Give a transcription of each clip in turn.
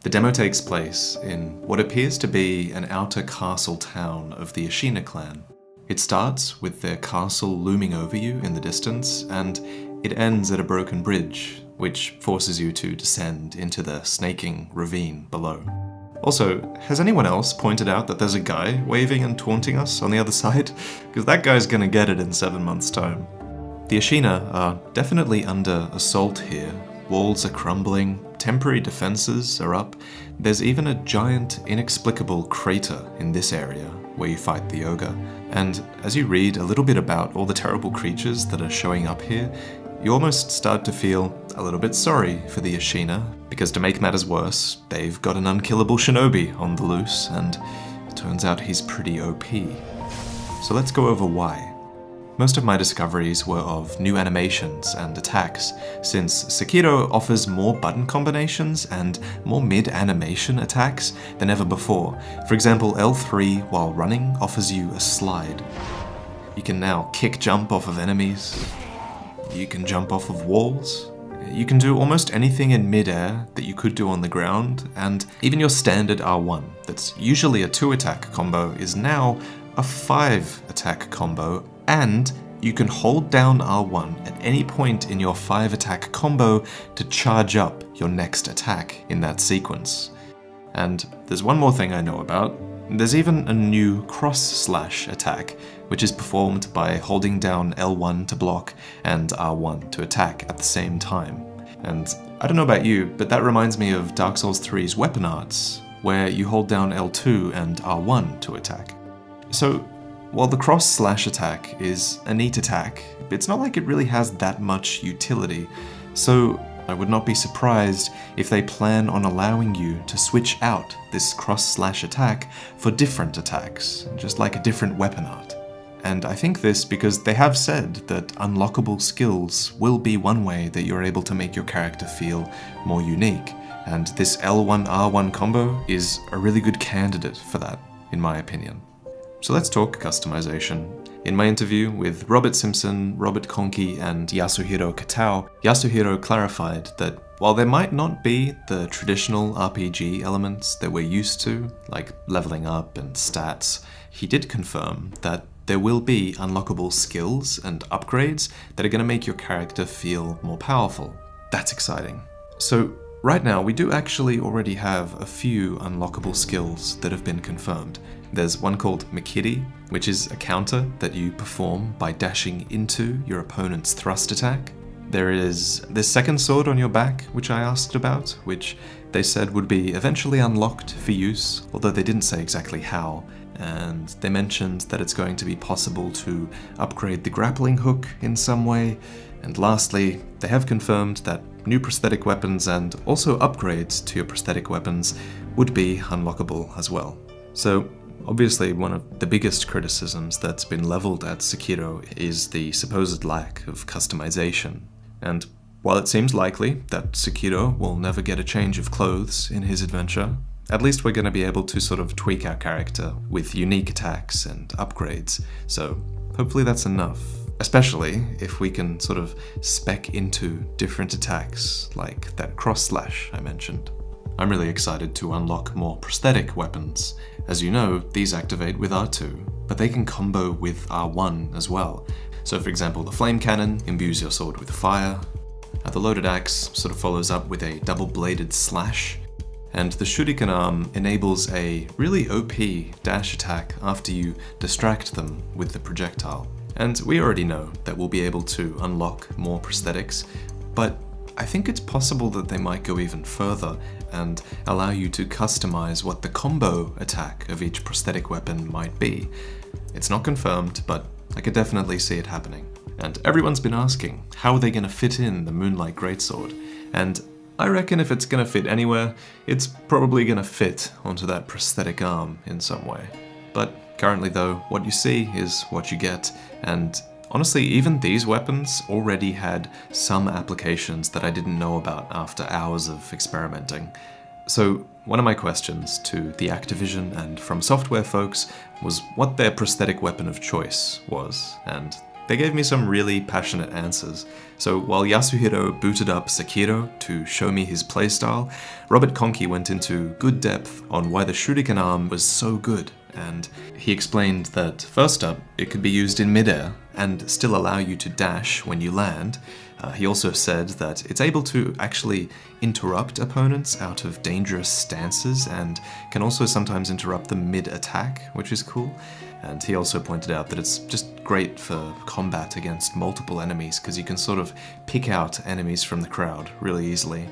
The demo takes place in what appears to be an outer castle town of the Ashina clan. It starts with their castle looming over you in the distance, and it ends at a broken bridge, which forces you to descend into the snaking ravine below. Also, has anyone else pointed out that there's a guy waving and taunting us on the other side? Because that guy's gonna get it in 7 months' time. The Ashina are definitely under assault here. Walls are crumbling, temporary defenses are up. There's even a giant, inexplicable crater in this area where you fight the ogre. And as you read a little bit about all the terrible creatures that are showing up here, you almost start to feel a little bit sorry for the Ashina, because to make matters worse, they've got an unkillable shinobi on the loose, and it turns out he's pretty OP. So let's go over why. Most of my discoveries were of new animations and attacks, since Sekiro offers more button combinations and more mid-animation attacks than ever before. For example, L3 while running offers you a slide. You can now kick jump off of enemies. You can jump off of walls. You can do almost anything in mid-air that you could do on the ground, and even your standard R1, that's usually a 2-attack combo, is now a 5-attack combo, and you can hold down R1 at any point in your 5-attack combo to charge up your next attack in that sequence. And there's one more thing I know about. There's even a new cross-slash attack, which is performed by holding down L1 to block and R1 to attack at the same time. And I don't know about you, but that reminds me of Dark Souls 3's weapon arts, where you hold down L2 and R1 to attack. So, while the cross-slash attack is a neat attack, it's not like it really has that much utility, so I would not be surprised if they plan on allowing you to switch out this cross-slash attack for different attacks, just like a different weapon art. And I think this because they have said that unlockable skills will be one way that you're able to make your character feel more unique, and this L1-R1 combo is a really good candidate for that, in my opinion. So let's talk customization. In my interview with Robert Simpson, Robert Konki, and Yasuhiro Katao, Yasuhiro clarified that while there might not be the traditional RPG elements that we're used to, like leveling up and stats, he did confirm that there will be unlockable skills and upgrades that are going to make your character feel more powerful. That's exciting. So right now, we do actually already have a few unlockable skills that have been confirmed. There's one called Mikiri, which is a counter that you perform by dashing into your opponent's thrust attack. There is this second sword on your back, which I asked about, which they said would be eventually unlocked for use, although they didn't say exactly how. And they mentioned that it's going to be possible to upgrade the grappling hook in some way. And lastly, they have confirmed that new prosthetic weapons and also upgrades to your prosthetic weapons would be unlockable as well. So, obviously, one of the biggest criticisms that's been leveled at Sekiro is the supposed lack of customization. And while it seems likely that Sekiro will never get a change of clothes in his adventure, at least we're going to be able to sort of tweak our character with unique attacks and upgrades. So hopefully that's enough, especially if we can sort of spec into different attacks like that cross-slash I mentioned. I'm really excited to unlock more prosthetic weapons. As you know, these activate with R2, but they can combo with R1 as well. So for example, the flame cannon imbues your sword with fire, the loaded axe sort of follows up with a double-bladed slash, and the shuriken arm enables a really OP dash attack after you distract them with the projectile. And we already know that we'll be able to unlock more prosthetics, but I think it's possible that they might go even further and allow you to customize what the combo attack of each prosthetic weapon might be. It's not confirmed, but I could definitely see it happening. And everyone's been asking, how are they going to fit in the Moonlight Greatsword? And I reckon if it's going to fit anywhere, it's probably going to fit onto that prosthetic arm in some way. But currently though, what you see is what you get, and honestly, even these weapons already had some applications that I didn't know about after hours of experimenting. So one of my questions to the Activision and From Software folks was what their prosthetic weapon of choice was, and they gave me some really passionate answers. So while Yasuhiro booted up Sekiro to show me his playstyle, Robert Conke went into good depth on why the shuriken arm was so good, and he explained that first up, it could be used in midair and still allow you to dash when you land. He also said that it's able to actually interrupt opponents out of dangerous stances and can also sometimes interrupt them mid-attack, which is cool. And he also pointed out that it's just great for combat against multiple enemies because you can sort of pick out enemies from the crowd really easily.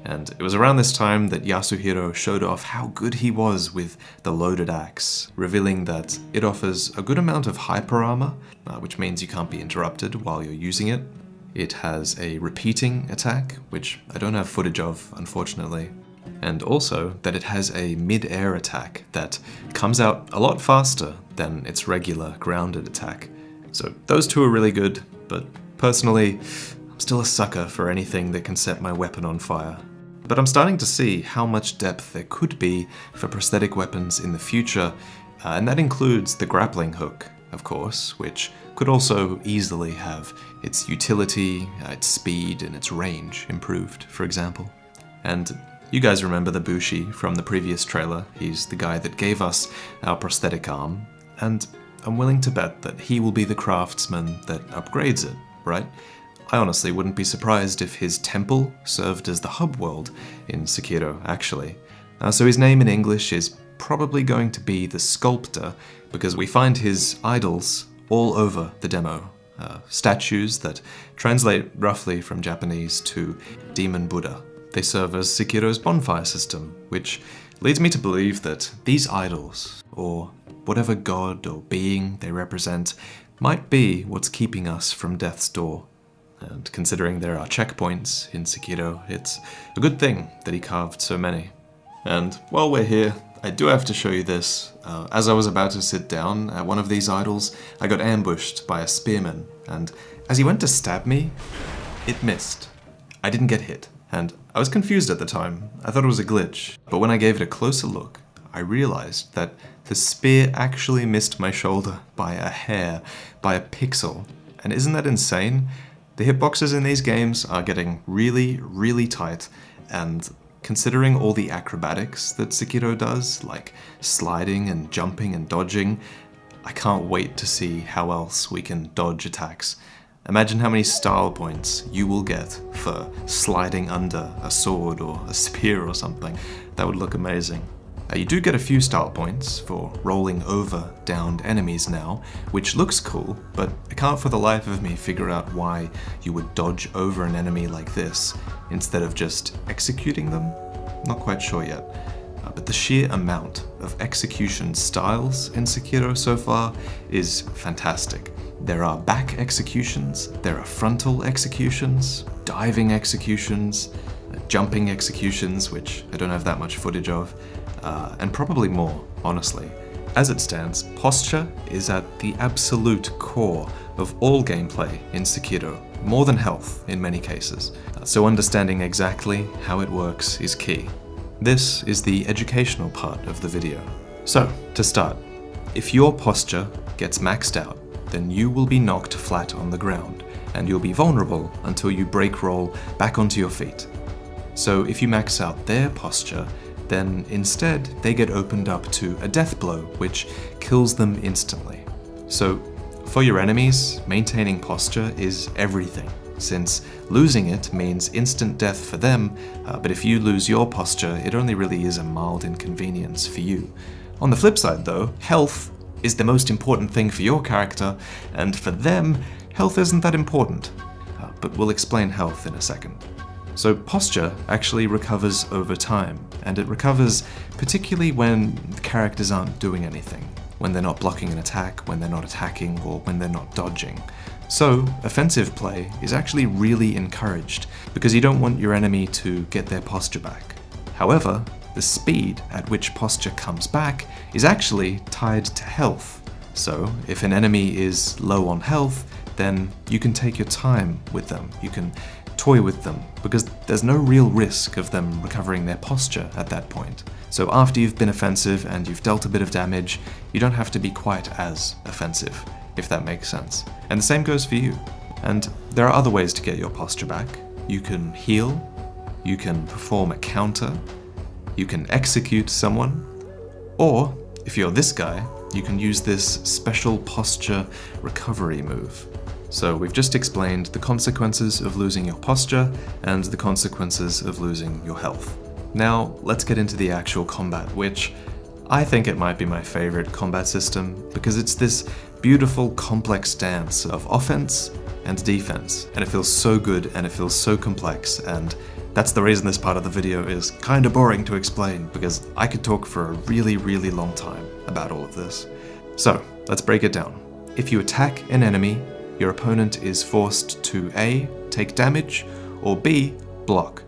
And it was around this time that Yasuhiro showed off how good he was with the loaded axe, revealing that it offers a good amount of hyper armor, which means you can't be interrupted while you're using it. It has a repeating attack, which I don't have footage of, unfortunately. And also that it has a mid-air attack that comes out a lot faster than its regular grounded attack. So those two are really good, but personally, I'm still a sucker for anything that can set my weapon on fire. But I'm starting to see how much depth there could be for prosthetic weapons in the future, and that includes the grappling hook, of course, which could also easily have its utility, its speed, and its range improved, for example. And you guys remember the Bushi from the previous trailer. He's the guy that gave us our prosthetic arm, and I'm willing to bet that he will be the craftsman that upgrades it, right? I honestly wouldn't be surprised if his temple served as the hub world in Sekiro, actually. So his name in English is probably going to be the Sculptor, because we find his idols all over the demo. Statues that translate roughly from Japanese to Demon Buddha. They serve as Sekiro's bonfire system, which leads me to believe that these idols, or whatever god or being they represent, might be what's keeping us from death's door. And considering there are checkpoints in Sekiro, it's a good thing that he carved so many. And while we're here, I do have to show you this. As I was about to sit down at one of these idols, I got ambushed by a spearman, and as he went to stab me, it missed. I didn't get hit, and I was confused at the time. I thought it was a glitch, but when I gave it a closer look, I realized that the spear actually missed my shoulder by a hair, by a pixel. And isn't that insane? The hitboxes in these games are getting really, really tight, and considering all the acrobatics that Sekiro does, like sliding and jumping and dodging, I can't wait to see how else we can dodge attacks. Imagine how many style points you will get for sliding under a sword or a spear or something. That would look amazing. You do get a few style points for rolling over downed enemies now, which looks cool, but I can't for the life of me figure out why you would dodge over an enemy like this instead of just executing them. Not quite sure yet. But the sheer amount of execution styles in Sekiro so far is fantastic. There are back executions, there are frontal executions, diving executions, jumping executions, which I don't have that much footage of, and probably more, honestly. As it stands, posture is at the absolute core of all gameplay in Sekiro, more than health in many cases. So understanding exactly how it works is key. This is the educational part of the video. So, to start, if your posture gets maxed out, then you will be knocked flat on the ground, and you'll be vulnerable until you break roll back onto your feet. So if you max out their posture, then instead they get opened up to a death blow, which kills them instantly. So for your enemies, maintaining posture is everything, since losing it means instant death for them, but if you lose your posture, it only really is a mild inconvenience for you. On the flip side though, health is the most important thing for your character, and for them, health isn't that important. But we'll explain health in a second. So posture actually recovers over time, and it recovers particularly when the characters aren't doing anything, when they're not blocking an attack, when they're not attacking, or when they're not dodging. So offensive play is actually really encouraged, because you don't want your enemy to get their posture back. However, the speed at which posture comes back is actually tied to health. So if an enemy is low on health, then you can take your time with them. You can toy with them, because there's no real risk of them recovering their posture at that point. So after you've been offensive and you've dealt a bit of damage, you don't have to be quite as offensive, if that makes sense. And the same goes for you. And there are other ways to get your posture back. You can heal, you can perform a counter, you can execute someone, or if you're this guy, you can use this special posture recovery move. So we've just explained the consequences of losing your posture and the consequences of losing your health. Now let's get into the actual combat, which I think it might be my favorite combat system because it's this beautiful complex dance of offense and defense, and it feels so good and it feels so complex, and that's the reason this part of the video is kinda boring to explain, because I could talk for a really long time about all of this. So let's break it down. If you attack an enemy, your opponent is forced to A, take damage, or B, block.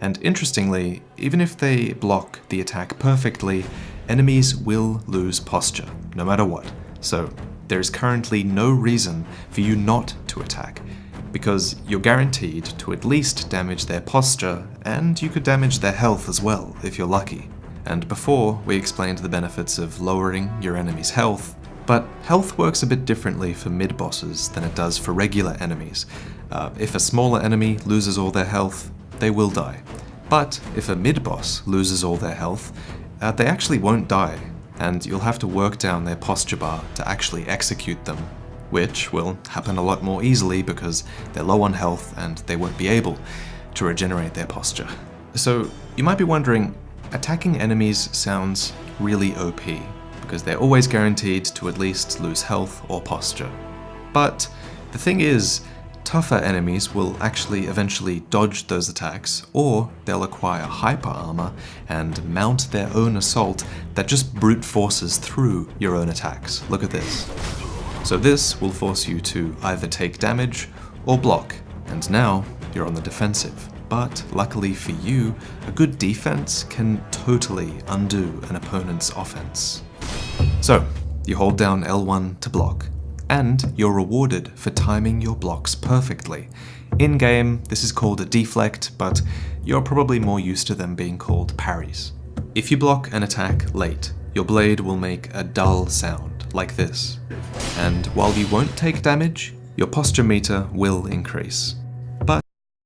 And interestingly, even if they block the attack perfectly, enemies will lose posture, no matter what. So there is currently no reason for you not to attack, because you're guaranteed to at least damage their posture, and you could damage their health as well, if you're lucky. And before, we explained the benefits of lowering your enemy's health, but health works a bit differently for mid-bosses than it does for regular enemies. If a smaller enemy loses all their health, they will die. But if a mid-boss loses all their health, they actually won't die, and you'll have to work down their posture bar to actually execute them, which will happen a lot more easily because they're low on health and they won't be able to regenerate their posture. So you might be wondering, attacking enemies sounds really OP, because they're always guaranteed to at least lose health or posture. But the thing is, tougher enemies will actually eventually dodge those attacks, or they'll acquire hyper armor and mount their own assault that just brute forces through your own attacks. Look at this. So this will force you to either take damage or block, and now you're on the defensive. But luckily for you, a good defense can totally undo an opponent's offense. So you hold down L1 to block, and you're rewarded for timing your blocks perfectly. In-game, this is called a deflect, but you're probably more used to them being called parries. If you block an attack late, your blade will make a dull sound, like this. And while you won't take damage, your posture meter will increase.